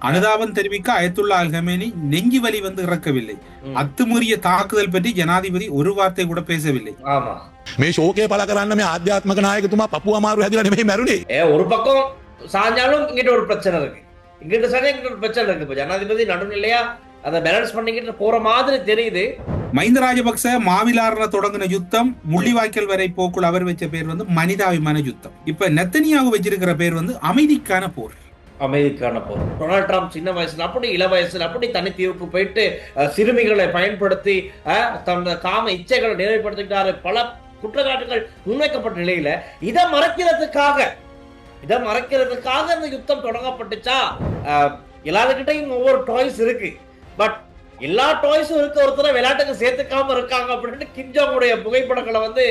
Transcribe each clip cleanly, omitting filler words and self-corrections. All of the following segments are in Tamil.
அனுதாபம் தெரிவிக்க அயத்துல்லா அல் ஹமேனி நெஞ்சி வலி வந்து இறக்கவில்லை. அத்துமீறிய தாக்குதல் பற்றி ஜனாதிபதி ஒரு வார்த்தை கூட பேசவில்லை. මේ ශෝකය පළ කරන්න මේ ආධ්‍යාත්මක නායකතුමා පපුව අමාරු හැදිලා නෙමෙයි මැරුණේ. ஒரு பக்கம் சாஞ்சாலும் இங்கிட்ட ஒரு பிரச்சனை இருக்கு, இங்கிட்ட சாஞ்சா இங்கிட்ட ஒரு பிரச்சனை இருக்கு. இப்ப ஜனாதிபதி நடுநிலையா அதை பேலன்ஸ் பண்ணிக்கிட்டு போற மாதிரி தெரியுது. மஹிந்த ராஜபக்ச மாவிலாறுல தொடங்கின யுத்தம் முள்ளிவாய்க்கல் வரை போக்குள் அவர் வச்ச பேர் வந்து மனிதாபிமான யுத்தம். இப்ப நெத்தனியாகு வச்சிருக்கிற பேர் வந்து அமைதிக்கான போர். அமைதிக்கான போர். டொனால்ட் ட்ரம்ப் சின்ன வயசுல அப்படி இள வயசுல அப்படி தனித்தீவுக்கு போயிட்டு சிறுமிகளை பயன்படுத்தி தன்னோட காம இச்சைகளை நிறைவேற்றத்துக்காரு. பல குற்றச்சாட்டுகள் முன்வைக்கப்பட்ட நிலையில இதை மறைக்கிறதுக்காக இந்த யுத்தம் தொடங்கப்பட்டுச்சா? எல்லாருக்கிட்டையும் ஒவ்வொரு டாய்ஸ் இருக்கு, பட் எல்லா டாய்ஸும் இருக்க ஒருத்தர விளையாட்டுக்கு சேர்த்துக்காம இருக்காங்க அப்படின்னு கிம் ஜாங் உடைய புகைப்படங்களை வந்து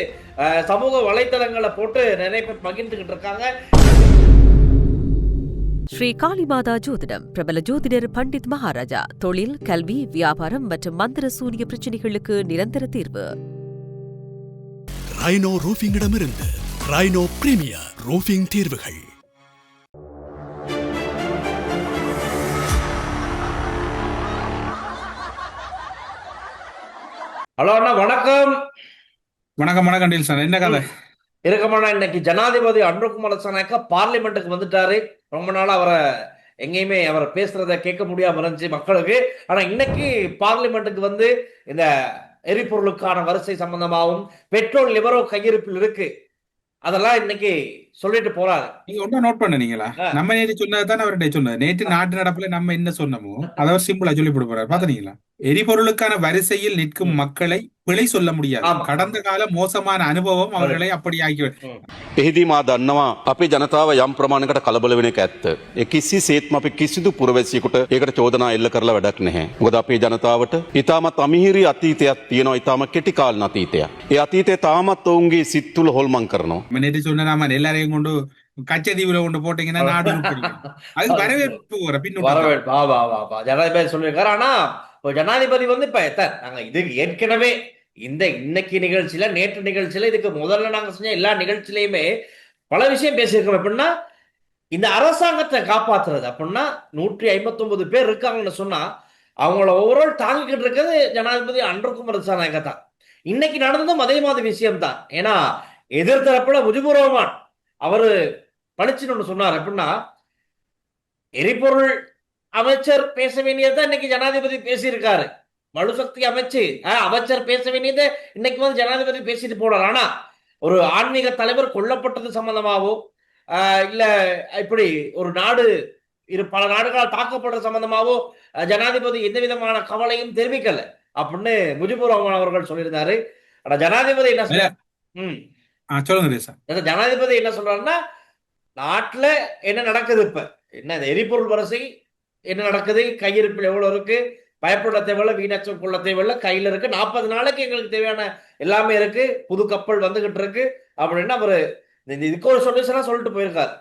சமூக வலைத்தளங்களை போட்டு நிறைய பேர் பகிர்ந்துகிட்டு இருக்காங்க. ஸ்ரீ காளிமாதா ஜோதிடம் பிரபல ஜோதிடர் பண்டித் மகாராஜா. தொழில், கல்வி, வியாபாரம் மற்றும் மந்திர சூனிய பிரச்சனைகளுக்கு நிரந்தர தீர்வு. ரைனோ ரூஃபிங்கிடமிருந்து ரைனோ பிரீமியர் ரூஃபிங் தீர்வுகள். ஹலோ அண்ணா, வணக்கம். வணக்கம் வணக்கம் டீல் சார், என்ன கதை இருக்கமாண்ணா? இன்னைக்கு ஜனாதிபதி அன்ருகுமார திசாநாயக்கா பார்லிமெண்ட்டுக்கு வந்துட்டாரு. ரொம்ப நாள் அவரை எங்கேயுமே அவர் பேசுறத கேட்க முடியாம இருந்துச்சு மக்களுக்கு. ஆனா இன்னைக்கு பார்லிமெண்ட்டுக்கு வந்து இந்த எரிபொருளுக்கான வரிசை சம்பந்தமாகவும் பெட்ரோல் லிபரோ கையிருப்பில் இருக்கு, அதெல்லாம் இன்னைக்கு சொல்லிட்டு போறாரு. நீங்க ஒன்னும் நோட் பண்ணீங்களா? நம்ம நேற்று சொன்னதுதான் அவர்கிட்ட சொன்னது. நேற்று நாட்டு நடப்புல நம்ம என்ன சொன்னமோ அதை சிம்பிளா சொல்லி போட்டு போறாரு. பாத்தீங்களா? எரிபொருளுக்கான வரிசையில் நிற்கும் மக்களை பிழை சொல்ல முடியாது. கடந்த கால மோசமான அனுபவம் அவர்களை அப்படி ஆக்கி. එහිදී මා දන්නවා අපේ ජනතාව යම් ප්‍රමාණයකට කලබල වෙන එක ඇත්ත. ඒ කිසිසේත්ම අපි කිසිදු පුරවැසියෙකුට ඒකට චෝදනා එල්ල කරලා වැඩක් නැහැ. මොකද අපේ ජනතාවට ඉතාමත් අමිහිරි අතීතයක් තියෙනවා, ඉතාමත් කෙටි කාලන අතීතයක්. ඒ අතීතය තාමත් ඔවුන්ගේ සිත් තුළ හොල්මන් කරනවා. நேற்று சொன்ன நாம எல்லாரையும் கொண்டு கச்சதீவுல கொண்டு போட்டீங்கன்னா நாடு அது வரவேற்பு வரவேற்பு ஜனாதிபதி சொல்லியிருக்காரு. ஆனா ஜனாதிபதி வந்து இப்ப நாங்க இது ஏற்கனவே இந்த இன்னைக்கு நிகழ்ச்சியில, நேற்று நிகழ்ச்சியில, இதுக்கு முதல்ல நாங்க செஞ்ச எல்லா நிகழ்ச்சியிலையுமே பல விஷயம் பேசியிருக்கோம். எப்படின்னா இந்த அரசாங்கத்தை காப்பாத்துறது அப்படின்னா 159 பேர் இருக்காங்கன்னு சொன்னா அவங்கள ஓவரால் தாங்கிக்கிட்டு இருக்கிறது ஜனாதிபதி அன்ருகுமார திசாநாயக்கா தான். இன்னைக்கு நடந்ததும் அதே மாதிரி விஷயம் தான். ஏன்னா எதிர்த்தரப்புல முஜிபுர் ரஹ்மான் அவரு பளிச்சுன்னு சொன்னார். எப்படின்னா எரிபொருள் அமைச்சர் பேச வேண்டியதான் இன்னைக்கு ஜனாதிபதி பேசியிருக்காரு. மலுசக்தி அமைச்சர் பேச வேண்டியதை இன்னைக்கு வந்து ஜனாதிபதி பேசிட்டு போனார். ஆனா ஒரு ஆன்மீக தலைவர் கொல்லப்பட்டது சம்பந்தமாவோ இல்ல இப்படி ஒரு நாடு பல நாடுகளால் தாக்கப்படுறது சம்பந்தமாவோ ஜனாதிபதி எந்த விதமான கவலையும் தெரிவிக்கல அப்படின்னு முஜிபுர் ரஹ்மான் அவர்கள் சொல்லியிருந்தாரு. ஆனா ஜனாதிபதி என்ன ஜனாதிபதி என்ன சொல்றாருன்னா, நாட்டுல என்ன நடக்குது, இப்ப என்ன எரிபொருள் வரிசை என்ன நடக்குது, கையிருப்பில் எவ்வளவு இருக்கு, பயப்பட தேவையில்ல, வீணாச்சம் கொள்ள தேவையில்ல, கையில இருக்கு, 40 நாளைக்கு எங்களுக்கு தேவையான எல்லாமே இருக்கு, புது கப்பல் வந்துகிட்டு இருக்கு அப்படின்னு அவரு இதுக்கு ஒரு சொல்யூஷனா சொல்லிட்டு போயிருக்காரு.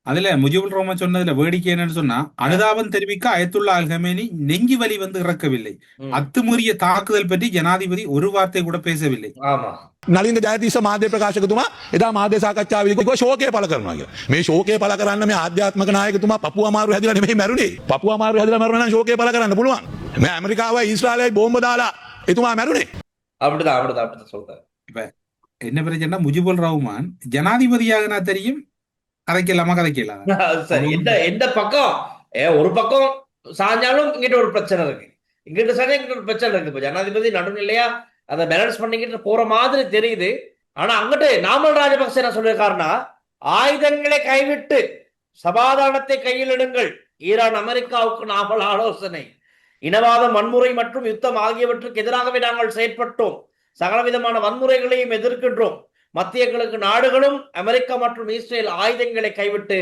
அதுல முஜிபுர் ரஹ்மான் சொன்னதுல வேடிக்கை என்னன்னு சொன்னா, அனுதாபம் தெரிவிக்க அயத்துல்லா அல் ஹமேனி நெஞ்சி வலி வந்து இறக்கவில்லை. அத்துமீறிய தாக்குதல் பற்றி ஜனாதிபதி ஒரு வார்த்தை கூட பேசவில்லை. නලින්ද ජයතිස්ස මාධ්‍ය ප්‍රකාශකතුමා එදා මාධ්‍ය සාකච්ඡාවේදී කිව්වා ශෝකය පළ කරනවා කියලා. මේ ශෝකය පළ කරන්න මේ ආධ්‍යාත්මක නායකතුමා පපුව අමාරු හැදිලා නෙමෙයි මැරුණේ. පපුව අමාරු හැදිලා මැරුණා නම් ශෝකය පළ කරන්න පුළුවන්. මේ ඇමරිකාවයි ඊශ්‍රායලයි බෝම්බ දාලා එතුමා මැරුණේ. அப்படிதான் சொல்றாரு. இப்ப என்ன பிரச்சனை, முஜிபுர் ரஹ்மான் ஜனாதிபதியாக தெரியும், கதைக்கலாமா கதைக்கலாம். சரி, எந்த பக்கம் ஒரு பக்கம் சாஞ்சாலும் இங்கிட்ட ஒரு பிரச்சனை இருக்கு, இங்கிட்ட சாஞ்சா இங்கிட்ட ஒரு பிரச்சனை இருக்கு. இப்ப ஜனாதிபதி நடுநிலையா அதை பேலன்ஸ் பண்ணிக்கிட்டு போற மாதிரி தெரியுது. ஆனா அங்கிட்டு நாமல் ராஜபக்சே என்ன சொல்லியிருக்காருன்னா, ஆயுதங்களை கைவிட்டு சமாதானத்தை கையில் எடுங்கள், ஈரான் அமெரிக்காவுக்கு நாமல் ஆலோசனை, இனவாதம், வன்முறை மற்றும் யுத்தம் ஆகியவற்றுக்கு எதிராகவே நாங்கள் செயற்பட்டோம், சகலவிதமான வன்முறைகளையும் எதிர்க்கின்றோம், மத்திய கிழக்கு நாடுகளும் அமெரிக்கா மற்றும் இஸ்ரேல் ஆயுதங்களை கைவிட்டு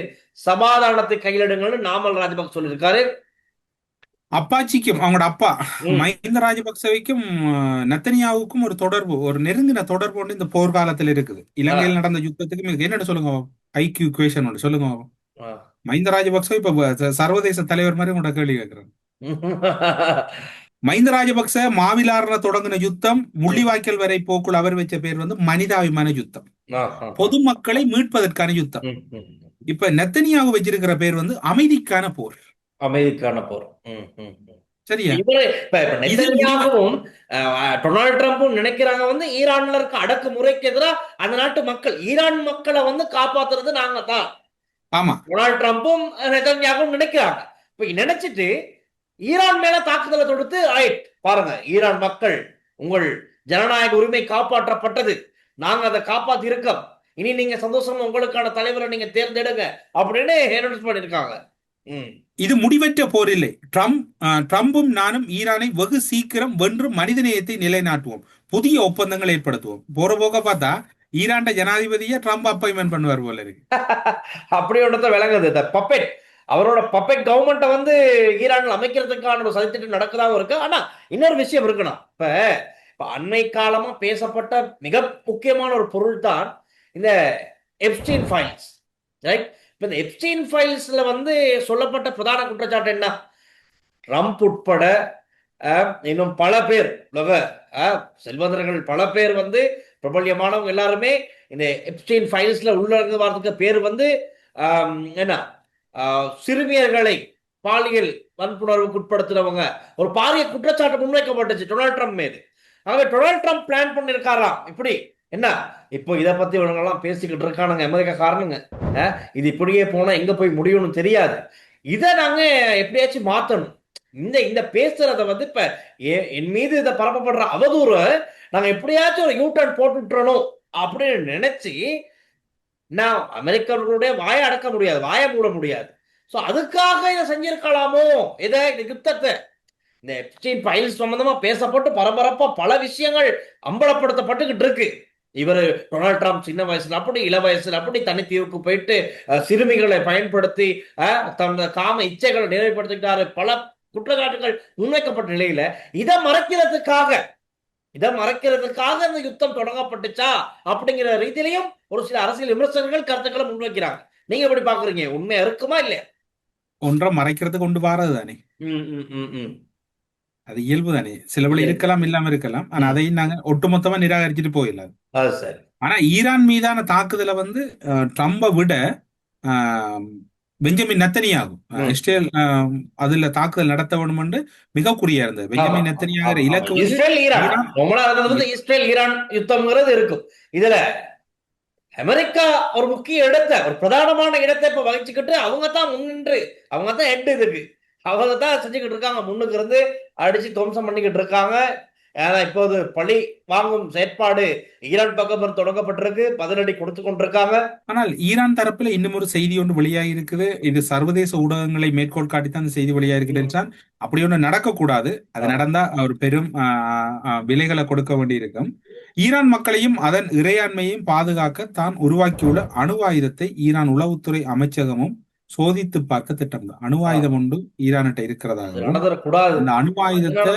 சமாதானத்தை கையிலிடுங்கள்னு நாமல் ராஜபக்சே சொல்லியிருக்காரு. அப்பாச்சிக்கும் அவங்களோட அப்பா மஹிந்த ராஜபக்சவைக்கும் நெத்தனியாவுக்கும் ஒரு தொடர்பு, ஒரு நெருங்கின தொடர்பு ஒன்று இந்த போர்க்காலத்தில் இருக்குது. இலங்கையில் நடந்த யுத்தத்துக்கு என்னன்னு சொல்லுங்க, ஐக்கியூ இக்குவேஷன் ஒன்று சொல்லுங்க. மஹிந்த ராஜபக்ச இப்ப சர்வதேச தலைவர் மாதிரி உங்களோட கேள்வி கேட்கிறேன். மஹிந்த ராஜபக்ச மாவிலாறுல தொடங்கின யுத்தம் முள்ளிவாய்க்கல் வரை போக்குள் அவர் வச்ச பேர் வந்து மனிதாபிமான யுத்தம், பொதுமக்களை மீட்பதற்கான யுத்தம். இப்ப நெத்தனியாவு வச்சிருக்கிற பேர் வந்து அமைதிக்கான போர். அமைதிக்கான போர். ம், ம், ம். சரியா? இவரு இப்ப இது முடிவு நெத்தன்யாகுவும் டொனால்ட் ட்ரம்ப்பும் நினைக்கிறாங்க வந்து ஈரான்ல இருக்க அடக்குமுறைக்கு எதிரா அந்த நாட்டு மக்கள் ஈரான் மக்களை வந்து காப்பாத்துறது நாங்க தான். ஆமா. டொனால்ட் ட்ரம்ப்பும் நெத்தன்யாகுவும் நினைக்கிறாங்க. இப்ப நினைச்சிட்டு ஈரான் மேல தாக்குதலை தொடுத்து ரைட் பாருங்க, ஈரான் மக்கள் உங்கள் ஜனநாயக உரிமை காப்பாற்றப்பட்டது, நாங்க அதை காப்பாத்தி இருக்கோம், இனி நீங்க சந்தோஷமா உங்களுக்கான தலைவரை நீங்க தேர்ந்தெடுங்க அப்படின்னு அனௌன்ஸ் பண்ணிருக்காங்க. ம். இது முடிவற்ற போர் இல்லை. ட்ரம்பும் நானும் ஈரானை வெகு சீக்கிரம் வென்று மனிதநேயத்தை நிலைநாட்டுவோம், புதிய ஒப்பந்தங்கள் ஏற்படுத்துவோம். போற போக பார்த்தா ஈரான் ஜனாதிபதியை ட்ரம்ப் அப்பாயின்மெண்ட் பண்ணுவார் போல இருக்கு. அப்படி ஒன்றத விளங்குது. பப்பெட் அவரோட பப்பெட் கவர்மெண்ட்டை வந்து ஈரானில் அமைக்கிறதுக்கான ஒரு சதித்திட்டம் நடக்குதாவும் இருக்கு. ஆனா இன்னொரு விஷயம் இருக்கணும். இப்ப அண்மை காலமா பேசப்பட்ட மிக முக்கியமான ஒரு பொருள் தான் இந்த எப்ஸ்டீன் ஃபைல்ஸ், ரைட்? இப்ப இந்த எப்ஸ்டீன் ஃபைல்ஸ்ல வந்து சொல்லப்பட்ட பிரதான குற்றச்சாட்டு என்ன? ட்ரம்ப் உட்பட இன்னும் பல பேர், உலக செல்வந்தர்கள் பல பேர் வந்து பிரபல்யமானவங்க எல்லாருமே இந்த எப்ஸ்டீன் ஃபைல்ஸ்ல உள்ளடங்குவதற்கு பேர் வந்து என்ன, சிறுமியர்களை பாலியல் வன்புணர்வுக்கு உட்படுத்துறவங்க, ஒரு பாரிய குற்றச்சாட்டு முன்வைக்கப்பட்டுச்சு டொனால்ட் ட்ரம்ப் மீது. ஆகவே டொனால்ட் ட்ரம்ப் பிளான் பண்ணிருக்காராம் இப்படி என்ன, இப்போ இதை பத்தி இவங்கெல்லாம் பேசிக்கிட்டு இருக்கானுங்க அமெரிக்கா காரணங்க, இது இப்படியே போனா எங்க போய் முடியும்னு தெரியாது, இதை நாங்க எப்படியாச்சும் மாத்தணும், இந்த இந்த பேசுறத வந்து இப்ப என் மீது இதை பரப்பப்படுற அவதூறு நாங்க எப்படியாச்சும் ஒரு யூட்டர்ன் போட்டு விட்டுறணும் அப்படின்னு நினைச்சு, நான் அமெரிக்கர்களுடைய வாயை அடக்க முடியாது, வாயை மூட முடியாது. சோ அதுக்காக இதை செஞ்சிருக்கலாமோ, இதை இந்த யுத்தத்தை, இந்த எப்ஸ்டீன் ஃபைல்ஸ் சம்பந்தமா பேசப்பட்டு பரபரப்பா பல விஷயங்கள் அம்பலப்படுத்தப்பட்டுக்கிட்டு இருக்கு. இவர் டொனால்ட் ட்ரம்ப் சின்ன வயசுல அப்படி, இள வயசுல அப்படி தனித்தீவுக்கு போயிட்டு சிறுமிகளை பயன்படுத்தி தன் காம இச்சைகளை நிறைவுபடுத்திக்கிட்டாரு, பல குற்றச்சாட்டுகள் முன்வைக்கப்பட்ட நிலையில இதை மறைக்கிறதுக்காக இந்த யுத்தம் தொடங்கப்பட்டுச்சா அப்படிங்கிற ரீதியிலையும் ஒரு சில அரசியல் விமர்சகர்கள் கருத்துக்களை முன்வைக்கிறாங்க. நீங்க எப்படி பாக்குறீங்க? உண்மையா இருக்குமா இல்லையா? ஒன்றை மறைக்கிறது கொண்டு வாரது தானே, அது இயல்பு தானே. சில வழி இருக்கலாம், இல்லாம இருக்கலாம். ஆனா அதையும் நாங்க ஒட்டுமொத்தமா நிராகரிச்சுட்டு போயிடலாம். ஆனா ஈரான் மீதான தாக்குதலை வந்து ட்ரம்பை விட பெஞ்சமின் நெத்தனியாகு இஸ்ரேல் அதுல தாக்குதல் நடத்த வேண்டும் என்று மிக குறியா இருந்தது. பெஞ்சமின் நெத்தனியாகிற இலக்கு இஸ்ரேல் ஈரான் யுத்தம்ங்கிறது இருக்கும். இதுல அமெரிக்கா ஒரு முக்கிய இடத்தை, ஒரு பிரதானமான இடத்தை இப்ப வகிச்சுக்கிட்டு அவங்க தான் முன்னின்று, அவங்க தான் ஹெட், இதுக்கு அவங்க தான் செஞ்சுக்கிட்டு இருக்காங்க, முன்னுக்கு இருந்து அடிச்சு துவம்சம் பண்ணிக்கிட்டு இருக்காங்க. ஏன்னா இப்போது பழி வாங்கும் செயற்பாடு ஈரான் பக்கம் தொடங்கப்பட்டிருக்கு, பதிலடி கொடுத்து கொண்டிருக்காங்க. ஆனால் ஈரான் தரப்புல இன்னும் ஒரு செய்தி ஒன்று வெளியாகி இருக்குது. இது சர்வதேச ஊடகங்களை மேற்கோள் காட்டித்தான் அந்த செய்தி வெளியாக இருக்குது என்றால் அப்படி ஒன்று நடக்கக்கூடாது. அது நடந்தா ஒரு பெரும் விலைகளை கொடுக்க வேண்டியிருக்கும். ஈரான் மக்களையும் அதன் இறையாண்மையையும் பாதுகாக்க தான் உருவாக்கியுள்ள அணு ஆயுதத்தை ஈரான் உளவுத்துறை அமைச்சகமும் சோதித்து பார்க்க திட்டம் தான். அணு ஆயுதம் ஒன்று ஈரான்கிட்ட இருக்கிறதாக, அந்த அணு ஆயுதத்தை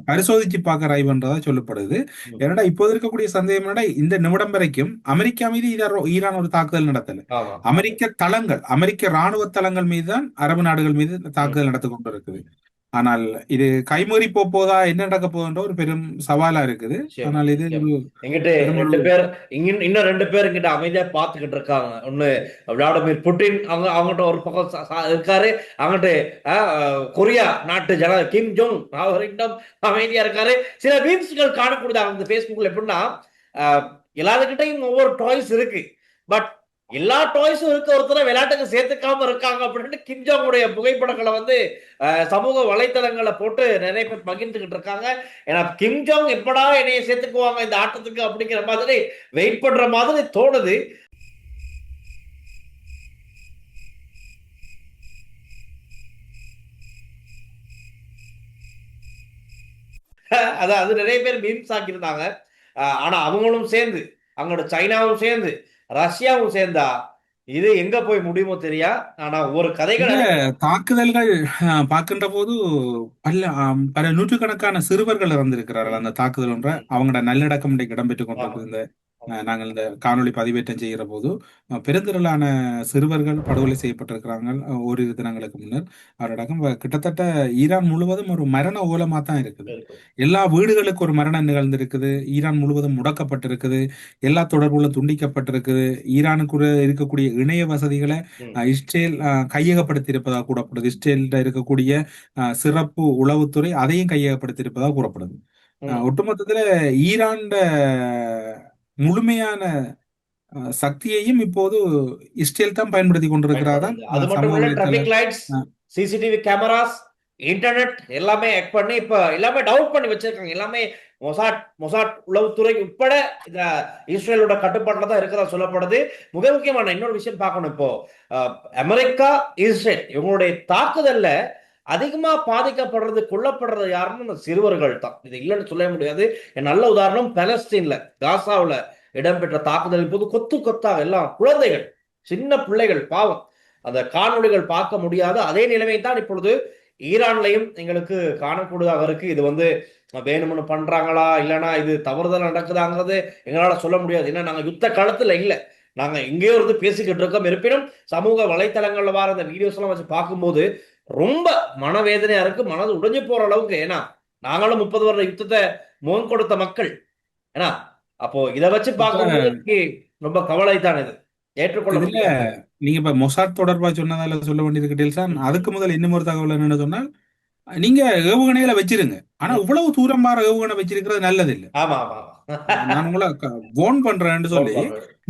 பரிசோதிச்சு பார்க்க ராய் பண்றதா சொல்லப்படுது. ஏன்னா இப்போது இருக்கக்கூடிய சந்தேகம் என்னடா, இந்த நிமிடம் வரைக்கும் அமெரிக்கா மீது ஈரான் ஒரு தாக்குதல் நடத்தல. அமெரிக்க தளங்கள், அமெரிக்க ராணுவ தளங்கள் மீதுதான் அரபு நாடுகள் மீது தாக்குதல் நடத்தி கொண்டு இருக்குது. ஆனால் இது கைமறி போதா, என்ன நடக்க போகுதுன்ற ஒரு பெரும் சவாலா இருக்குது. ஆனால் இது இன்னும் 2 பேர் இங்கிட்ட அமைதியா பாத்துக்கிட்டு இருக்காங்க. ஒண்ணு விளாடிமிர் புட்டின், அவங்ககிட்ட ஒரு பக்கம் இருக்காரு, அவங்ககிட்ட கொரியா நாட்டு ஜனாதிபதி கிம் ஜோங் அவர்கிட்டம் அமைதியா இருக்காரு. சில மீம்ஸ்கள் காணக்கூடியது அவங்க பேஸ்புக்ல. எப்படின்னா எல்லாருக்கிட்டையும் ஒவ்வொரு டாய்ஸ் இருக்கு, பட் எல்லா டாய்ஸும் இருக்க ஒருத்தர விளையாட்டுக்கு சேர்த்துக்காம இருக்காங்க அப்படின்னு கிம் ஜோங் உடைய புகைப்படங்களை வந்து சமூக வலைத்தளங்களை போட்டு நிறைய பேர் பகிர்ந்துகிட்டு இருக்காங்க. ஏன்னா கிம் ஜோங் எப்படா என்னைய சேர்த்துக்குவாங்க இந்த ஆட்டத்துக்கு அப்படிங்கிற மாதிரி வெயிட் பண்ற மாதிரி தோணுது. அது நிறைய பேர் மீம்ஸ் ஆக்கியிருந்தாங்க. ஆனா அவங்களும் சேர்ந்து, அவங்களோட சைனாவும் சேர்ந்து, ரஷ்யாவும் சேர்ந்தா இது எங்க போய் முடியுமோ தெரியா. ஆனா ஒரு கதைகள் தாக்குதல்கள் பார்க்கின்ற போது பல நூற்றுக்கணக்கான சிறுவர்கள் இறந்திருக்கிறார்கள் அந்த தாக்குதல் ஒன்ற. அவங்களோட நல்லடக்கம் இடம்பெற்றுக் கொண்டிருக்கிற நாங்கள் இந்த காணொளி பதிவேற்றம் செய்கிற போது பெருந்திரளான சிறுவர்கள் படுகொலை செய்யப்பட்டிருக்கிறாங்க. ஓரிரு தினங்களுக்கு முன்னர் அவரடக்கம் கிட்டத்தட்ட ஈரான் முழுவதும் ஒரு மரண ஓலமாக தான் இருக்குது. எல்லா வீடுகளுக்கு ஒரு மரணம் நிகழ்ந்திருக்குது. ஈரான் முழுவதும் முடக்கப்பட்டிருக்குது. எல்லா தொடர்புகளும் துண்டிக்கப்பட்டிருக்குது. ஈரானுக்கு இருக்கக்கூடிய இணைய வசதிகளை இஸ்ரேல் கையகப்படுத்தி இருப்பதாக கூறப்படுது. இஸ்ரேல்ல இருக்கக்கூடிய சிறப்பு உளவுத்துறை அதையும் கையகப்படுத்தி இருப்பதாக கூறப்படுது. ஒட்டுமொத்தத்துல ஈரான்ட முழுமையான சக்தியையும் இப்போது இஸ்ரேல் தான் பயன்படுத்தி கொண்டிருக்கிறாதான். அது மட்டும் இல்ல, traffic lights, CCTV cameras, internet எல்லாமே ஹேக் பண்ணி இப்ப எல்லாமே டவுன் பண்ணி வச்சிருக்காங்க. எல்லாமே மொசாட் உளவுத்துறை உட்பட இந்த இஸ்ரேலோட கட்டுப்பாட்டுல தான் இருக்கிறதா சொல்லப்படுது. மிக முக்கியமான இன்னொரு விஷயம் பார்க்கணும். இப்போ அமெரிக்கா, இஸ்ரேல் இவங்களுடைய தாக்குதல்ல அதிகமா பாதிக்கப்படுறது, கொல்லப்படுறது யாருன்னு சிறுவர்கள் தான். இது இல்லைன்னு சொல்ல முடியாது. நல்ல உதாரணம் பலஸ்தீன்ல காசாவுல இடம்பெற்ற தாக்குதலின் போது கொத்து கொத்தாக எல்லாம் குழந்தைகள், சின்ன பிள்ளைகள், பாவம். அந்த காணொளிகள் பார்க்க முடியாத அதே நிலைமை தான் இப்பொழுது ஈரான்லையும் எங்களுக்கு காணக்கூடியதாக இருக்கு. இது வேணும்னு பண்றாங்களா இல்லைன்னா இது தவறுதல் நடக்குதாங்கிறது எங்களால சொல்ல முடியாது. ஏன்னா நாங்க யுத்த காலத்துல இல்லை, நாங்க எங்கேயோ இருந்து பேசிக்கிட்டு இருக்கோம். இருப்பினும் சமூக வலைத்தளங்கள்ல வர அந்த வீடியோஸ் எல்லாம் வச்சு பார்க்கும்போது ரொம்ப மனவேதனையா இருக்கு, மனது உடைஞ்சு போற அளவுக்கு. ஏன்னா நாங்களும் 30 வருட யுத்தத்தை முகம் கொடுத்த மக்கள். ஏன்னா அப்போ இதை வச்சு பார்க்கும்போது ரொம்ப கவலை தான். இது ஏற்றுக்கொள்ள நீங்க இப்ப மொசாட் தொடர்பா சொன்னதால சொல்ல வேண்டியிருக்கீங்க. அதுக்கு முதல் இன்னும் ஒரு தகவல் என்னன்னு சொன்னால், நீங்க ஏவுகணைகளை வச்சிருங்க, ஆனா இவ்வளவு தூரம் மாற ஏவுகணை வச்சிருக்கிறது நல்லது இல்லை. நான் உங்களை வார்ன் பண்றேன்னு சொல்லி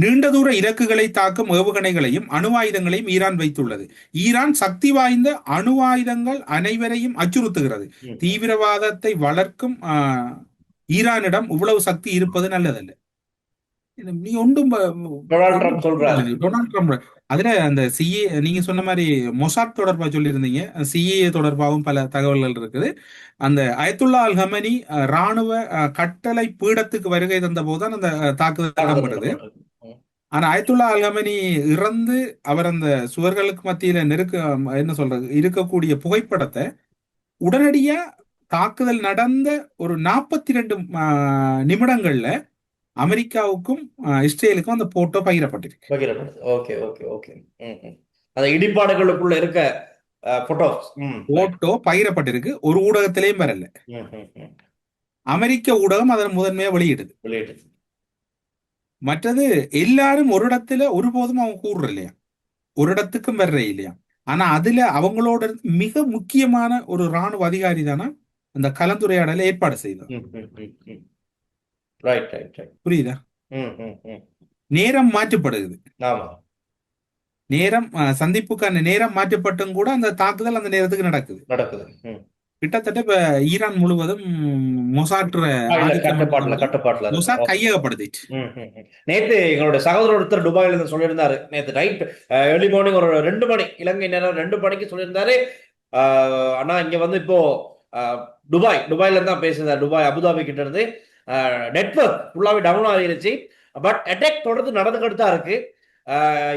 நீண்ட தூர இலக்குகளை தாக்கும் ஏவுகணைகளையும் அணு ஆயுதங்களையும் ஈரான் வைத்துள்ளது. ஈரான் சக்தி வாய்ந்த அணு ஆயுதங்கள் அனைவரையும் அச்சுறுத்துகிறது. தீவிரவாதத்தை வளர்க்கும் ஈரானிடம் இவ்வளவு சக்தி இருப்பது நல்லதல்ல. நீ ஒன்றும் டொனால்ட் ட்ரம்ப் அதுல அந்த சிஏ நீங்க சொன்ன மாதிரி மொசாட் தொடர்பா சொல்லியிருந்தீங்க. சிஏ தொடர்பாகவும் பல தகவல்கள் இருக்குது. அந்த அயத்துல்லா அல் ஹமனி ராணுவ கட்டளை பீடத்துக்கு வருகை தந்த போதுதான் அந்த தாக்குதல் இடம்பெற்றது. ஆனா அயத்துல்லா அல் ஹமனி இறந்து அவர் அந்த சுவர்களுக்கு மத்தியில என்ன சொல்றது இருக்கக்கூடிய புகைப்படத்தை உடனடியா தாக்குதல் நடந்த ஒரு 42 நிமிடங்கள்ல அமெரிக்காவுக்கும் இஸ்ரேலுக்கும் அந்த போட்டோ பகிரப்பட்டிருக்கு. இடிபாடுகளுக்குள்ள இருக்க போட்டோ பகிரப்பட்டிருக்கு. ஒரு ஊடகத்திலேயும் வரல. அமெரிக்க ஊடகம் அதன் முதன்மையா வெளியிடுது. மற்றது எல்லாரும் ஒரு இடத்துல ஒருபோதும் அவங்க கூடுற இல்லையா, ஒரு இடத்துக்கும் வர்ற இல்லையா. ஆனா அதுல அவங்களோட மிக முக்கியமான ஒரு ராணுவ அதிகாரி தானே அந்த கலந்துரையாடலை ஏற்பாடு செய்தார். புரியுதா? நேரம் மாற்றப்படுது. நேரம் சந்திப்புக்கான நேரம் மாற்றப்பட்டும் கூட அந்த தாக்குதல் அந்த நேரத்துக்கு நடக்குது. கிட்டத்தட்ட இப்ப ஈரான் முழுவதும் மொசாட் கையகப்படுத்திட்டு. நேத்து எங்களுடைய சகோதரர் ஒருத்தர் துபாயில இருந்து சொல்லியிருந்தாரு. நேத்து நைட் ஏர்லி மார்னிங் ஒரு 2 மணி இலங்கை நேரம் 2 மணிக்கு சொல்லியிருந்தாரு. ஆனா இங்க இப்போ துபாயில இருந்து தான் பேசுறாரு. துபாய் அபுதாபி கிட்ட இருந்து நெட்வொர்க் ஃபுல்லாவே டவுன் ஆகிருச்சு. பட் அட்டாக் தொடர்ந்து நடந்துகிட்டு தான் இருக்கு.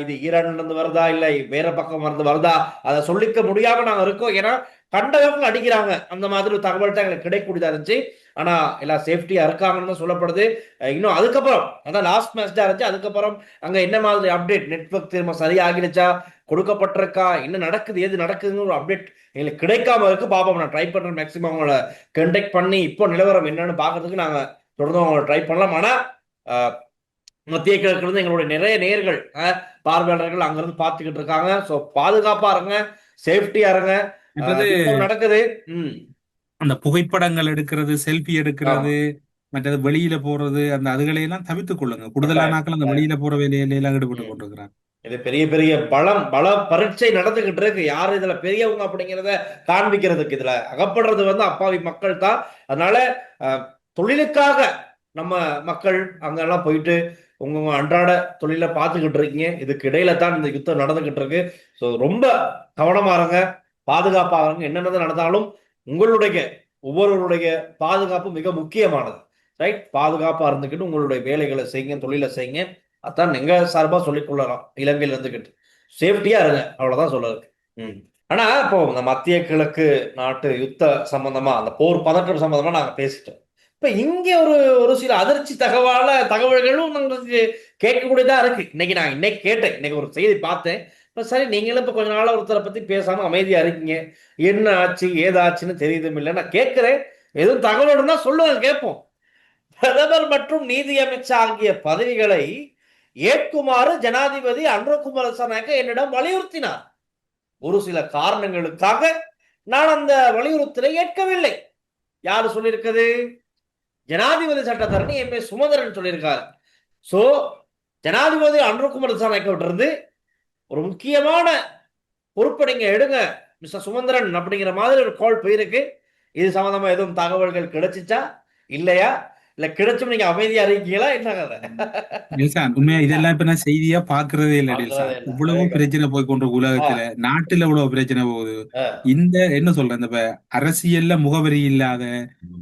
இது ஈரான்ல இருந்து வருதா இல்ல வேற பக்கம் வருதா அதை சொல்லிக்க முடியாம நாங்க இருக்கோம். ஏன்னா கண்டவங்க அடிக்கிறாங்க, அந்த மாதிரி தகவல் தான் எங்களுக்கு கிடைக்கூடியதா இருந்துச்சு. ஆனா எல்லாம் சேஃப்டியா இருக்காங்கன்னு தான் சொல்லப்படுது. இன்னும் அதுக்கப்புறம் அதான் லாஸ்ட் மேட்ச் தான் இருந்துச்சு. அதுக்கப்புறம் அங்க என்ன மாதிரி அப்டேட், நெட்வொர்க் திரும்ப சரியாகிடுச்சா, கொடுக்கப்பட்டிருக்கா, என்ன நடக்குது, எது நடக்குதுன்னு ஒரு அப்டேட் எங்களுக்கு கிடைக்காம இருக்கு. பாப்போம், நான் ட்ரை பண்றேன் மேக்சிமம் அவங்கள கண்டெக்ட் பண்ணி இப்போ நிலவரம் என்னன்னு பாக்குறதுக்கு நாங்க தொடர்ந்து அவங்கள ட்ரை பண்ணலாம். ஆனா மத்திய கிழக்குல இருந்து எங்களுடைய நிறைய நேயர்கள் பார்வையாளர்கள் அங்கிருந்து பார்த்துக்கிட்டு இருக்காங்க. ஸோ பாதுகாப்பா இருங்க, சேஃப்டியா இருங்க. நடக்குது அந்த புகைப்படங்கள் எடுக்கிறது, செல்ஃபி எடுக்கிறது, மற்றது வெளியில போறது, அந்த அதுகளையெல்லாம் தவிர்த்துக் கொள்ளுங்க. கூடுதலான நாட்கள் அந்த வெளியில போற வேலையில ஈடுபட்டு கொண்டிருக்கிறாங்க. இது பெரிய பெரிய பல பரீட்சை நடந்துகிட்டு இருக்கு. யாரு இதுல பெரியவங்க அப்படிங்கிறத காண்பிக்கிறதுக்கு. இதுல அகப்படுறது அப்பாவி மக்கள் தான். அதனால தொழிலுக்காக நம்ம மக்கள் அங்கெல்லாம் போயிட்டு உங்க அன்றாட தொழிலை பார்த்துக்கிட்டு இருக்கீங்க. இதுக்கு இடையில தான் இந்த யுத்தம் நடந்துகிட்டு இருக்கு. ஸோ ரொம்ப கவனமா இருங்க, பாதுகாப்பா இருங்க. என்னென்னது நடந்தாலும் உங்களுடைய ஒவ்வொருவருடைய பாதுகாப்பு மிக முக்கியமானது. ரைட்? பாதுகாப்பா இருந்துக்கிட்டு உங்களுடைய வேலைகளை செய்யுங்க, தொழிலை செய்யுங்க. அதான் எங்க சார்பா சொல்லிக் கொள்ளலாம். இலங்கையில இருந்துக்கிட்டு சேஃப்டியா இருங்க, அவ்வளவுதான் சொல்லுறது. ஆனா இப்போ இந்த மத்திய கிழக்கு நாட்டு யுத்த சம்பந்தமா, அந்த போர் பதற்றம் சம்பந்தமா நாங்க பேசிட்டோம். இப்ப இங்க ஒரு ஒரு சில அதிர்ச்சி தகவல்களும் உங்களுக்கு கேட்கக்கூடியதா இருக்கு. நான் இன்னைக்கு கேட்டேன், இன்னைக்கு ஒரு செய்தி பார்த்தேன். இப்ப சரி, நீங்களும் இப்ப கொஞ்ச நாளா ஒருத்தரை பத்தி பேசாம அமைதியா இருக்கீங்க, என்ன ஆச்சு ஏதாச்சுன்னு தெரியுதும் இல்லை. நான் கேட்கிறேன், எதுவும் தகவல் இருந்தா சொல்லுங்க, கேட்போம். பிரதமர் மற்றும் நீதியமைச்சர் ஆகிய பதவிகளை ஏற்குமாறு ஜனாதிபதி அனுரகுமார திசாநாயக்க என்னிடம் வலியுறுத்தினார். ஒரு சில காரணங்களுக்காக நான் அந்த வலியுறுத்தலை ஏற்கவில்லை. யாரு சொல்லியிருக்கிறது? ஜனாதிபதி சட்டத்தரணி எம்.ஏ. சுமந்திரன் சொல்லியிருக்காரு. சோ ஜனாதிபதி அனுரகுமார திசாநாயக்க இருந்து ஒரு முக்கியமான பொறுப்பை நீங்க எடுங்க மிஸ்டர் சுமந்திரன் அப்படிங்கிற மாதிரி ஒரு கால் போயிருக்கு. இது சம்பந்தமா எதுவும் தகவல்கள் கிடைச்சிச்சா இல்லையா? இல்ல கிடைச்சும் நீங்க அமைதியா இருக்கீங்களா? என்ன கதை? டில்சான், உண்மையா இதெல்லாம் இப்ப நான் செய்தியா பாக்குறதே இல்ல டில்சான். பார்க்கறதே இல்ல. இவ்வளவு பிரச்சனை போய் கொண்ட ஆ, உலகத்துல, நாட்டுல இவ்வளவு பிரச்சனை போகுது. ஆ. இந்த என்ன சொல்றேன், இந்த அரசியல்ல முகவரி இல்லாத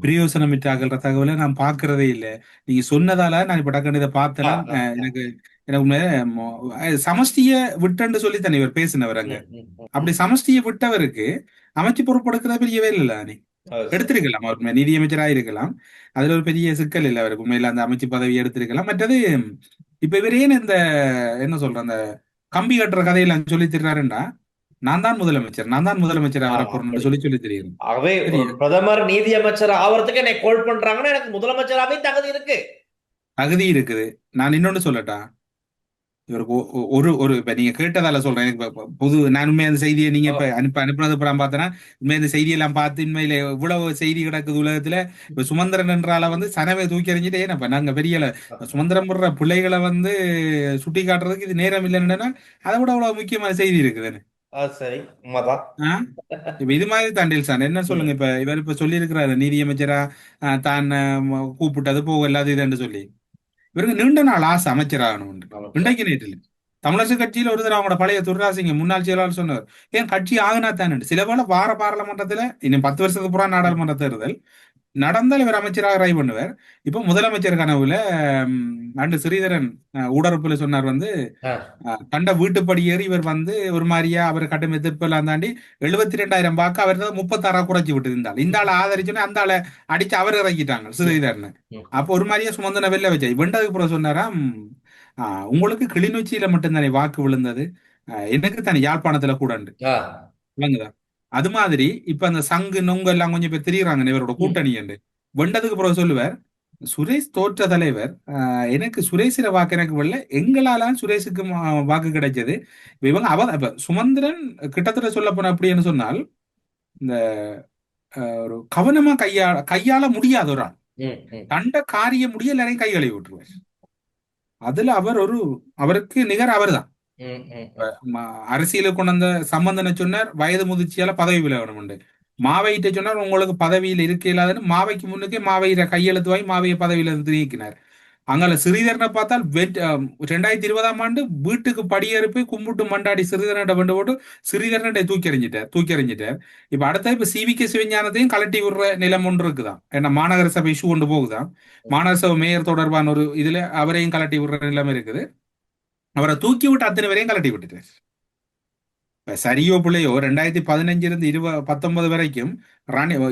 பிரயோசனமிட்டாகிற தகவலை நான் பாக்குறதே இல்ல. நீங்க சொன்னதால நான் இப்ப டக்குனு இதை ஆ, பார்த்தேன்னா ஆ. எனக்கு எனக்கு உண்மையா சமஷ்டிய விட்டுன்னு சொல்லி தானே இவர் பேசினவர் அங்க. ம், ம், ம், அப்படி ம். சமஷ்டிய விட்டவருக்கு அமைச்சு பொறுப்பெடுக்கிற பெரிய வேலை இல்ல தானே. அது சரி. எடுத்திருக்கலாம், அவர் நிதியமைச்சராக இருக்கலாம். அதுல ஒரு பெரிய சிக்கல் இல்லை அவருக்கு. உண்மையில அந்த அமைச்சு பதவி எடுத்திருக்கலாம். மற்றது இப்ப இவர் ஏன் இந்த என்ன சொல்ற அந்த கம்பி கட்டுற கதையில சொல்லி திர்றாருண்டா, நான் தான் முதலமைச்சர் ஆ, வரப்போறேன்னு அப்படி. சொல்லி தெரியும். ஆகவே ஒரு சரியா? பிரதமர் நீதியமைச்சர் ஆவறதுக்கு என்னை கோல் பண்றாங்கன்னா எனக்கு முதலமைச்சராவே தகுதி இருக்கு. தகுதி இருக்குது. நான் இன்னொன்னு சொல்லட்டா, இவருக்கு ஒரு ஒரு இப்ப நீங்க கேட்டதால சொல்றேன். எனக்கு புது நான் உண்மையா அந்த செய்தியை நீங்க ஆ, இப்ப அனுப்புனது அப்புறம் பார்த்தேன்னா, உண்மையா இந்த செய்தியெல்லாம் பார்த்து உண்மையில இவ்வளவு செய்தி கிடக்குது உலகத்துல. இப்ப சுமந்திரன் என்றால சனவை தூக்கி எறிஞ்சிட்டே ஏன்னா நாங்க பெரிய சுமந்திரம் போடுற பிள்ளைகளை சுட்டி காட்டுறதுக்கு இது நேரம் இல்லைன்னா அதை விட அவ்வளவு முக்கியமான செய்தி இருக்குதுன்னு. அது சரி, உண்மைதான். ஆஹ் இப்ப இது மாதிரி தாண்டில் சார் என்ன சொல்லுங்க. ம். இப்ப இவர் இப்ப சொல்லியிருக்கிறாரு நீதியமைச்சரா தான் கூப்பிட்டது போக இல்லாத இதுன்னு சொல்லி. இவருக்கு நீண்ட நாள் ஆசை அமைச்சராகணும். அமைச்சர். இன்றைக்கு நேற்றில் தமிழரசு கட்சியில ஒருத்தர் அவங்களோட பழைய துர்ராசிங்க முன்னாள் செயலாளர் சொன்னார், ஏன் கட்சி ஆகுனா தானே. சில வேளை வார பாராளுமன்றத்துல இன்னும் 10 வருஷத்துக்கு புறா நாடாளுமன்ற தேர்தல் நடந்தால் இவர் அமைச்சராக ட்ரை பண்ணுவார். இப்போ முதலமைச்சர் கனவுல அண்டு ஸ்ரீதரன் ஊடறுப்புல சொன்னார் ஆ, கண்ட வீட்டுப்படி ஏறி இவர் ஒரு மாதிரியா அவர் கட்டும் எதிர்ப்பெல்லாம் தாண்டி 72,000 வாக்கு அவர் 36 குறைச்சி விட்டு இருந்தால் இந்த ஆளை ஆதரிச்சோன்னே அந்த ஆளை அடிச்சு அவர் இறக்கிட்டாங்க ஸ்ரீதரன். ம். அப்போ ஒரு மாதிரியா சுமந்தன வெளில வச்சா வெண்டதுக்கு அப்புறம் சொன்னாராம், உங்களுக்கு கிளிநொச்சியில மட்டும்தானே வாக்கு விழுந்தது, எனக்கு தானே யாழ்ப்பாணத்துல கூட ஆ, விளங்குதா. அது மாதிரி இப்ப அந்த சங்கு நொங்கு எல்லாம் கொஞ்சம் பேர் தெரியுறாங்க இவரோட ம். கூட்டணி என்று. வெண்டதுக்கு பிறகு சொல்லுவார், சுரேஷ் தோற்ற தலைவர், எனக்கு சுரேஷிர வாக்கு எனக்கு வரல, எங்களால சுரேஷுக்கு வாக்கு கிடைச்சது. இப்ப இவங்க இப்ப சுமந்திரன் கிட்டத்தட்ட சொல்ல போன அப்படின்னு சொன்னால் இந்த ஒரு கவனமா கையாள முடியாத ஒரு ஆள். ம், ம், தண்ட காரிய முடிய எல்லாரையும் கை கழுவி விட்டுருவார். அதுல அவருக்கு நிகர் அவர்தான். ம், ம், இப்ப ம். அரசியலுக்கு கொண்டு வந்த சம்பந்தனை சொன்னார் வயது முதிர்ச்சியால பதவி விலகணும் உண்டு. மாவையிட்ட சொன்னார் உங்களுக்கு பதவியில் இருக்க இல்லாதுன்னு மாவைக்கு முன்னுக்கே மாவையில கையெழுத்து வாங்கி மாவையை பதவியில இருந்து நீக்கினார். அங்கால ஸ்ரீதரனை பார்த்தால் 2020 வீட்டுக்கு படியேறி போய் கும்பிட்டு மண்டாடி ஸ்ரீதரனிட கொண்டு போட்டு ஸ்ரீதரனை தூக்கி எறிஞ்சிட்டார். இப்ப அடுத்த இப்ப சிவிகே சிவஞானத்தையும் கலட்டி விடுற நிலம் ஒன்று இருக்குதான். ஏன்னா மாநகர சபை இஷ்யூ கொண்டு போகுதான். மாநகர சபை மேயர் தொடர்பான ஒரு இதுல அவரையும் கலட்டி விடுற நிலைமை இருக்குது. அவரை தூக்கி விட்டு அத்தனை வரையும் கலட்டி விட்டுட்டார். இப்ப சரியோ பிள்ளையோ 2015 இருந்து 19 வரைக்கும்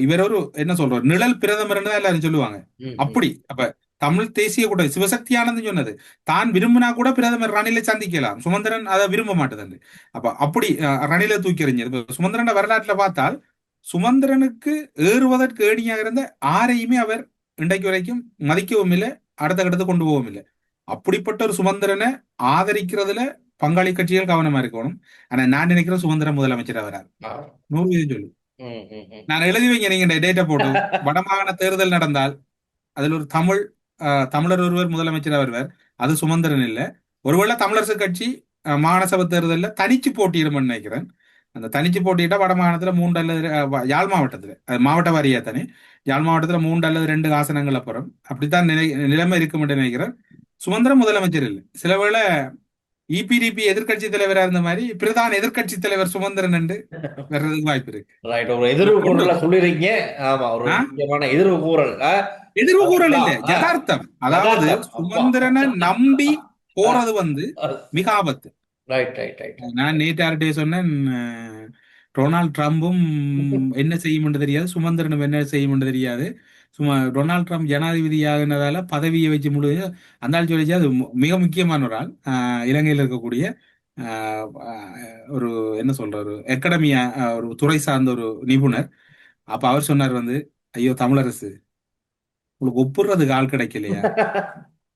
இவர் ஒரு என்ன சொல்றாரு நிழல் பிரதமர் தான் எல்லாரும் சொல்லுவாங்க. ம், ம். அப்படி அப்ப தமிழ் தேசிய கூட சிவசக்தி ஆனந்த் சொன்னது, தான் விரும்பினா கூட பிரதமர் ரணிலை சந்திக்கலாம், சுமந்திரன் அதை விரும்ப மாட்டேது. அப்படி ரணிலை தூக்கி எறிஞ்சது. சுமந்திரன் வரலாற்றுல பார்த்தால் சுமந்திரனுக்கு ஏறுவதற்கு ஏணியாக இருந்த ஆரையுமே அவர் இன்றைக்கு வரைக்கும் மதிக்கவும் இல்லை, அடுத்த கட்டத்தை கொண்டு போகவும் இல்லை. அப்படிப்பட்ட ஒரு சுமந்திரனை ஆதரிக்கிறதுல பங்காளி கட்சிகள் கவனமா இருக்கணும். ஆனா நான் நினைக்கிறேன் சுமந்திரன் முதலமைச்சரா வராது. ஆ. 100% சொல்லு. ம், ம், ம். நான் எழுதி வைங்க நீங்க டேட்டா போட்டு வடமாகாண தேர்தல் நடந்தால் அதில் ஒரு தமிழர் ஒருவர் முதலமைச்சரா வருவார். அது சுமந்திரன் இல்ல. ஒருவேளை தமிழரசு கட்சி மாகாண சபை தேர்தலில் தனிச்சு போட்டியிடும்னு நினைக்கிறேன். அந்த தனிச்சு போட்டியிட்டா வடமாகாணத்துல 3 அல்லது யாழ் மாவட்டத்துல மாவட்ட வாரியா தானே, யாழ் மாவட்டத்துல 3 அல்லது 2 ஆசனங்கள் அப்புறம் அப்படித்தான் நிலைமை இருக்கும் என்று நினைக்கிறேன். சுமந்திரன் முதலமைச்சர் இல்லை. சில வேளை இபிடிபி எதிர்கட்சி தலைவரா இருந்த மாதிரி பிரதான எதிர்கட்சி தலைவர் சுமந்திரன் என்று வர்றதுக்கு வாய்ப்பு இருக்கு. ரைட். ஒரு எதிர்வு கூறல சொல்லிருக்கீங்க. ஆமா, ஒரு ஆ? முக்கியமான எதிர்வு கூறல். எதிர்வு கூறல் இல்ல, ஆ, யதார்த்தம். அதாவது யதார்த்தம். அப்பா. சுமந்திரனை நம்பி போறது மிக ஆபத்து. Right, right, right. நான் நேற்று சொன்னேன், டொனால்ட் ட்ரம்பும் என்ன செய்யும் என்று தெரியாது, சுமந்திரனும் என்ன செய்யும் என்று தெரியாது. சும்மா டொனால்ட் ட்ரம்ப் ஜனாதிபதி ஆகினதால பதவியை வச்சு முழு அந்த ஆள் சொல்லிச்சு அது மிக முக்கியமான ஒரு ஆள் இலங்கையில் இருக்கக்கூடிய ஒரு என்ன சொல்ற ஒரு அகாடமியா ஒரு துறை சார்ந்த ஒரு நிபுணர். அப்ப அவர் சொன்னார் வந்து, ஐயோ தமிழரசு உங்களுக்கு ஒப்புறதுக்கு ஆள் கிடைக்கலையா,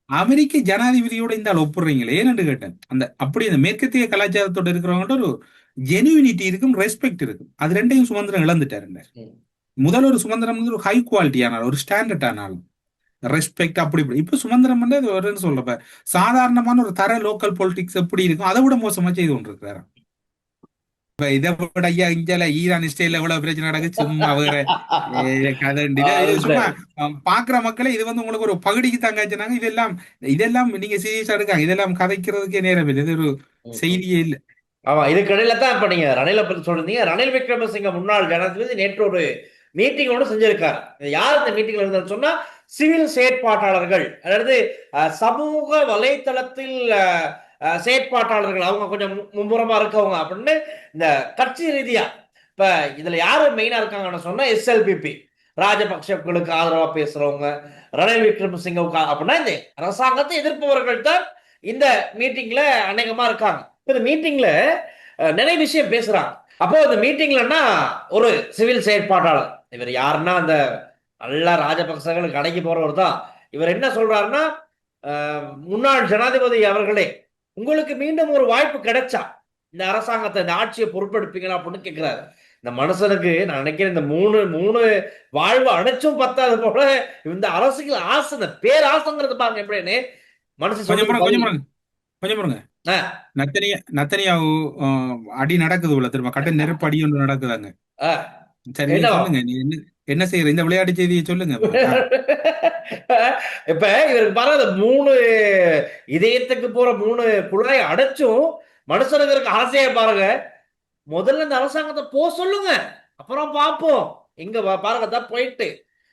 அமெரிக்க ஜனாதிபதியோட இந்த ஆள் ஒப்புறீங்களே ஏன்னு கேட்டேன். அந்த அப்படி அந்த மேற்கத்திய கலாச்சாரத்தோட இருக்கிறவங்கள்ட்ட ஒரு ஜெனுவினிட்டி இருக்கும், ரெஸ்பெக்ட் இருக்கும். அது ரெண்டையும் சுதந்திரம் இழந்துட்டாரு. முதல் ஒரு சுதந்திரம் வந்து ஒரு ஹை குவாலிட்டியான ஒரு ஸ்டாண்டர்ட் ஆனாலும் ரெஸ்பெக்ட் அப்படி இப்படி. இப்ப சுதந்திரம் வந்து அது வருன்னு சொல்றப்ப சாதாரணமான ஒரு தர லோக்கல் பொலிட்டிக்ஸ் எப்படி இருக்கும் அதை விட மோசமா செய்து கொண்டு இருக்கிறாரு. இப்ப இதை விட ஐயா இந்தியால ஈரான் இஸ்ரேல் எவ்வளவு பிரச்சனை நடக்குது, சும்மா வேற கதை. இது சும்மா பாக்குற மக்களை இது வந்து உங்களுக்கு ஒரு பகுதிக்கு தாங்காச்சுனாங்க. இதெல்லாம் நீங்க சீரியஸா எடுக்காங்க, இதெல்லாம் கதைக்கிறதுக்கே நேரம் இல்லை, இது ஒரு செய்தியே இல்லை. ஆமா, இதுக்கிடையில தான் இப்ப நீங்க ரணிலை பத்தி சொல்றீங்க. ரணில் விக்ரமசிங்க முன்னாள் ஜனாதிபதி நேற்று ஒரு மீட்டிங் ஒன்று செஞ்சிருக்காரு. யார் இந்த மீட்டிங்ல இருந்தாலும் சொன்னா சிவில் செயற்பாட்டாளர்கள், அதாவது சமூக வலைத்தளத்தில் செயற்பாட்டாளர்கள், அவங்க கொஞ்சம் மும்முரமா இருக்கவங்க அப்படின்னு இந்த கட்சி ரீதியா. இப்ப இதுல யாரு மெயினா இருக்காங்கன்னு சொன்னா எஸ்எல்பிபி ராஜபக்சர்களுக்கு ஆதரவா பேசுறவங்க, ரணில் விக்ரமசிங்கவுக்கு அப்படின்னா இந்த அரசாங்கத்தை எதிர்ப்பவர்கள் தான் இந்த மீட்டிங்ல அநேகமா இருக்காங்க. இந்த மீட்டிங்ல நிறைய விஷயம் பேசுறாங்க. அப்போ இந்த மீட்டிங்லன்னா ஒரு சிவில் செயற்பாட்டாளர், இவர் யாருன்னா அந்த நல்லா ராஜபக்சர்களுக்கு அடங்கி போறவர் தான். இவர் என்ன சொல்றாருன்னா, முன்னாள் ஜனாதிபதி அவர்களே, உங்களுக்கு மீண்டும் ஒரு வாய்ப்பு கிடைச்சா இந்த அரசாங்கத்தை, இந்த ஆட்சியை பொறுப்பெடுப்பீங்களா அப்படின்னு கேட்கிறாரு. இந்த மனுஷனுக்கு நான் நினைக்கிறேன் இந்த மூணு வாழ்வு அடைச்சும் பத்தாது போல இந்த அரசியல் ஆசை, இந்த பேராசைங்கிறது பாருங்க எப்படின்னு மனுஷன் கொஞ்சம் நத்தனியாவு அடி நடக்குது உள்ள, திரும்ப கட்ட நெருப்பு அடி ஒன்று நடக்குதாங்க. சரி சொல்லுங்க, நீ என்ன செய்யற இந்த விளையாட்டு செய்தியை சொல்லுங்க. இப்ப இவருக்கு பாருங்க, மூணு இதயத்துக்கு போற 3 குழாய் அடைச்சும் மனுஷனுக்கு இருக்க ஆசையை பாருங்க. முதல்ல இந்த அரசாங்கத்தை போ சொல்லுங்க, அப்புறம் பார்ப்போம். இங்க பாருங்க தான் போயிட்டு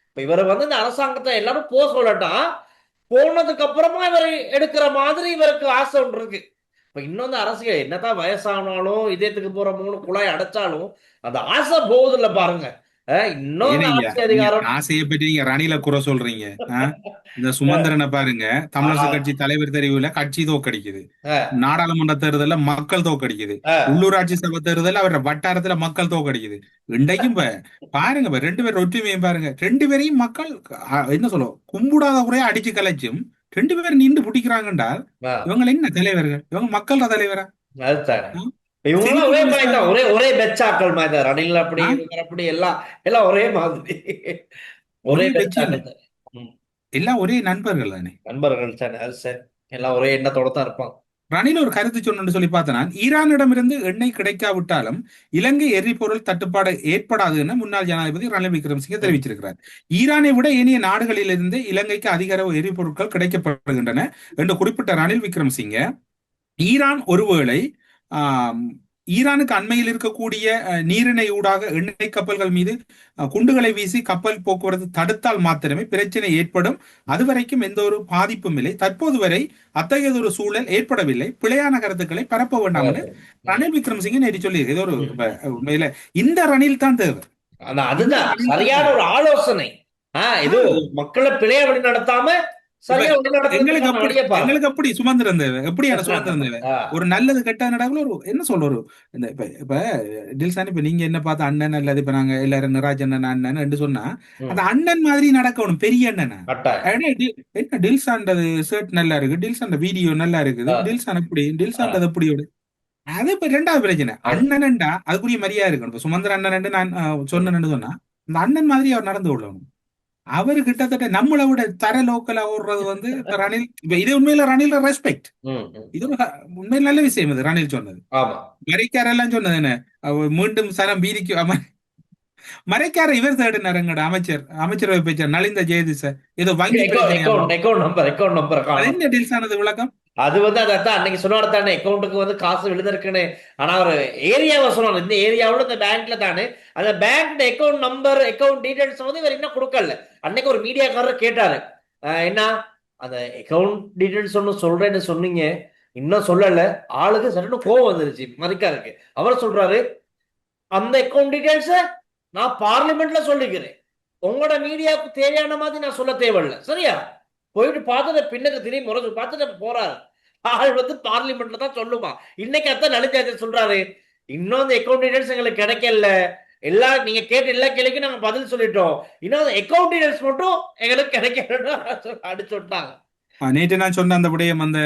இப்ப இவர் வந்து இந்த அரசாங்கத்தை எல்லாரும் போ சொல்லட்டான், போனதுக்கு அப்புறமா இவர் எடுக்கிற மாதிரி இவருக்கு ஆசை ஒன்று இருக்கு. இப்ப இன்னொன்று அரசியல் என்னதான் வயசானாலும் இதயத்துக்கு போற 3 குழாய் அடைச்சாலும் அந்த ஆசை போகுது பாருங்க. ஆசையை பற்றி நீங்க ரணில குறை சொல்றீங்க. இந்த சுமந்திரனை பாருங்க, தமிழரசு கட்சி தலைவர் தெரிவுல கட்சி தோக்கடிக்குது, நாடாளுமன்ற தேர்தல மக்கள் தோக்கடிக்குது, உள்ளூராட்சி சபை தேர்தல் அவர வட்டாரத்துல மக்கள் தோக்கடிக்குது. இன்றைக்கும் பாருங்க 2 பேர் ஒற்றுமையும் பாருங்க, 2 பேரையும் மக்கள் என்ன சொல்லுவோம் கும்பிடாத குறையா அடிச்சு கலைச்சும் 2 பேரும் நின்று பிடிக்கிறாங்கன்றா இவங்க என்ன தலைவர்கள், இவங்க மக்களோட தலைவரா? ஒரே பெச்சாக்கள் மாதிரி ரணில் அப்படி எல்லாம் ஒரே மாதிரி, ஒரே எல்லாம் ஒரே நண்பர்கள் தானே, நண்பர்கள் தானே, அது சரி, எல்லாம் ஒரே எண்ணத்தோட தான் இருப்பாங்க. ரணில் ஒரு கருத்து சொன்னு சொல்லி பார்த்தனா, ஈரானிடமிருந்து எண்ணெய் கிடைக்காவிட்டாலும் இலங்கை எரிபொருள் தட்டுப்பாடு ஏற்படாதுன்னு முன்னாள் ஜனாதிபதி ரணில் விக்ரமசிங்கே தெரிவிச்சிருக்கிறார். ஈரானை விட ஏனைய நாடுகளிலிருந்து இலங்கைக்கு அதிக அளவு எரிபொருட்கள் கிடைக்கப்படுகின்றன என்று குறிப்பிட்ட ரணில் விக்ரமசிங்க, ஈரான் ஒருவேளை ஈரானுக்கு அண்மையில் இருக்கக்கூடிய நீரிணை ஊடாக எண்ணெய் கப்பல்கள் மீது குண்டுகளை வீசி கப்பல் போக்குவரத்து தடுத்தால் மாத்திரமே பிரச்சனை ஏற்படும், அதுவரைக்கும் எந்த ஒரு பாதிப்பும் இல்லை, தற்போது வரை அத்தகையதொரு சூழல் ஏற்படவில்லை, பிழையான கருத்துக்களை பரப்ப வேண்டாம் என்று ரணில் விக்ரமசிங்கே நேற்று சொல்லி. ஏதோ ஒரு உண்மையில இந்த ரணில் தான் தேவை, அதுதான் சரியான ஒரு ஆலோசனை. இது மக்களை பிழைய வழி நடத்தாம எங்களுக்கு அப்படி சுமந்திரம் தேவை. எப்படியான சுமந்திரம் தேவை? ஒரு நல்லது கெட்ட நடக்கல, ஒரு என்ன சொல்ற ஒரு இப்ப டில்சான், இப்ப நீங்க என்ன பார்த்த அண்ணன் அல்லது இப்ப நாங்க எல்லாரும் நிராஜ் அண்ணன் அண்ணன் என்று சொன்னா அந்த அண்ணன் மாதிரி நடக்கணும், பெரிய அண்ணனா. என்ன டில்சான்றது ஷர்ட் நல்லா இருக்கு, டில்சான் வீடியோ நல்லா இருக்குது, டில்சான் எப்படி டில்சான்றது எப்படியோட அது இப்ப 2வது பிரச்சனை. அண்ணன்டா அதுக்குரிய மரியாதை இருக்கணும். இப்ப சுமந்திர அண்ணன் நான் சொன்னேன்னு சொன்னா அந்த அண்ணன் மாதிரி அவர் நடந்து கொள்ளணும். அவரு கிட்டத்தட்ட நம்மளை விட தர லோக்கலா ஓடுறது வந்து ரணில். இது உண்மையில ரணில் ரெஸ்பெக்ட், இது உண்மையில நல்ல விஷயம். இது ரணில் சொன்னது, மறைக்காரெல்லாம் சொன்னது என்ன, மீண்டும் சனம் பீதிக்கு மறைக்கார இவர் தேடினாருங்கட அமைச்சரவை பேச்சார் நலிந்த ஜெயதிச ஏதோ வங்கி என்ன டீல்ஸ் ஆனது விளக்கம். அது வந்து அதான் அன்னைக்கு சொன்னாரு தானே, அக்கௌண்ட்டுக்கு வந்து காசு விழுந்திருக்குன்னு. ஆனா ஒரு ஏரியாவை சொன்னாங்க, இந்த ஏரியாவோட இந்த பேங்க்ல தானே, அந்த bank account number account details வந்து இவர் இன்னும் கொடுக்கல. அன்னைக்கு ஒரு மீடியாக்காரர் கேட்டாரு, என்ன அந்த அக்கௌண்ட் டீடைல்ஸ் ஒன்னு சொல்றேன்னு சொன்னீங்க, இன்னும் சொல்லல. ஆளுக்கு சட்டுன்னு கோவம் வந்துருச்சு மறைக்காருக்கு. அவர் சொல்றாரு, அந்த அக்கௌண்ட் டீடைல்ஸ நான் பார்லிமெண்ட்ல சொல்லிக்கிறேன், உங்களோட மீடியாவுக்கு தேவையான மாதிரி நான் சொல்ல தேவையில்லை, சரியா? போயிட்டு பார்த்துட்டு பின்னுக்கு திரும்பி முறைச்சு பார்த்துட்டு போறாரு. ஆள் வந்து பார்லிமெண்ட்ல தான் சொல்லுமா. இன்னைக்கு அத்தான் நலிஞ்சாச்சு சொல்றாரு, இன்னும் அந்த அக்கௌண்ட் டீடைல்ஸ் எங்களுக்கு கிடைக்கல, நீங்க கேட்ட எல்லா கேள்விக்கும் நாங்க பதில் சொல்லிட்டோம், இன்னும் அந்த அக்கௌண்ட் டீடைல்ஸ் மட்டும் எங்களுக்கு கிடைக்கணும்னு அடிச்சு விட்டாங்க. நேற்று நான் சொன்ன அந்த விடயம், அந்த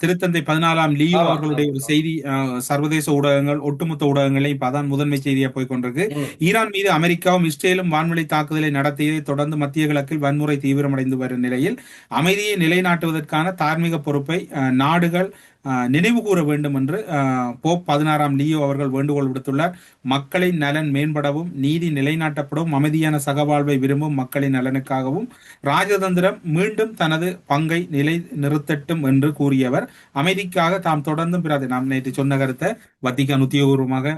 திருத்தந்தை 14ஆம் லியோ அவர்களுடைய ஒரு செய்தி சர்வதேச ஊடகங்கள், ஒட்டுமொத்த ஊடகங்களையும் இப்ப அதான் முதன்மை செய்தியா போய் கொண்டிருக்கு. ஈரான் மீது அமெரிக்காவும் இஸ்ரேலும் வான்வழி தாக்குதலை நடத்தியதை தொடர்ந்து மத்திய கிழக்கில் வன்முறை தீவிரமடைந்து வரும் நிலையில் அமைதியை நிலைநாட்டுவதற்கான தார்மீக பொறுப்பை நாடுகள் நினைவு கூற வேண்டும் என்று போப் 16ஆம் லியோ அவர்கள் வேண்டுகோள் விடுத்துள்ளார். மக்களின் நலன் மேம்படவும், நீதி நிலைநாட்டப்படவும், அமைதியான சகவாழ்வை விரும்பும் மக்களின் நலனுக்காகவும் ராஜதந்திரம் மீண்டும் தனது பங்கை நிலை நிறுத்தட்டும் என்று கூறியவர், அமைதிக்காக தாம் தொடர்ந்தும் நாம் நேற்று சொன்ன கருத்தை வத்திக்கான் உத்தியோகபூர்வமாக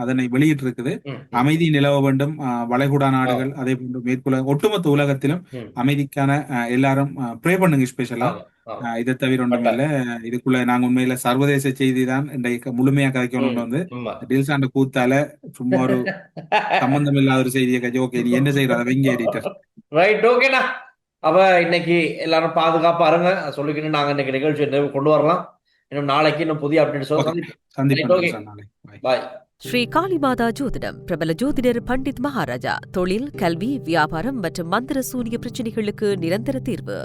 அதனை வெளியிட்டிருக்குது. அமைதி நிலவ வேண்டும், வளைகுடா நாடுகள் அதே போன்று மேற்குலக ஒட்டுமொத்த உலகத்திலும் அமைதிக்கான எல்லாரும் ப்ரே பண்ணுங்க. ஸ்பெஷலா இதை தவிர ஒன்றும் இல்ல. இதுக்குள்ள நாங்க உண்மையில சர்வதேச செய்தி தான் இன்றைக்கு முழுமையா கதைக்கணும். வந்து டில்சாண்ட கூத்தால சும்மா ஒரு சம்பந்தம் இல்லாத ஒரு செய்தியை கட்சி. ஓகே, நீ என்ன செய்யற வெங்க எடிட்டர்? ரைட், ஓகேண்ணா. அப்ப இன்னைக்கு எல்லாரும் பாதுகாப்பா இருங்க சொல்லிக்கிட்டு நாங்க இன்னைக்கு நிகழ்ச்சி கொண்டு வரலாம். இன்னும் நாளைக்கு இன்னும் புதிய அப்டேட் சந்திப்போம். பாய். ஸ்ரீ காளிமாதா ஜோதிடம் பிரபல ஜோதிடர் பண்டித் மகாராஜா. தொழில், கல்வி, வியாபாரம் மற்றும் மந்திர சூனிய பிரச்சனைகளுக்கு நிரந்தர தீர்வு.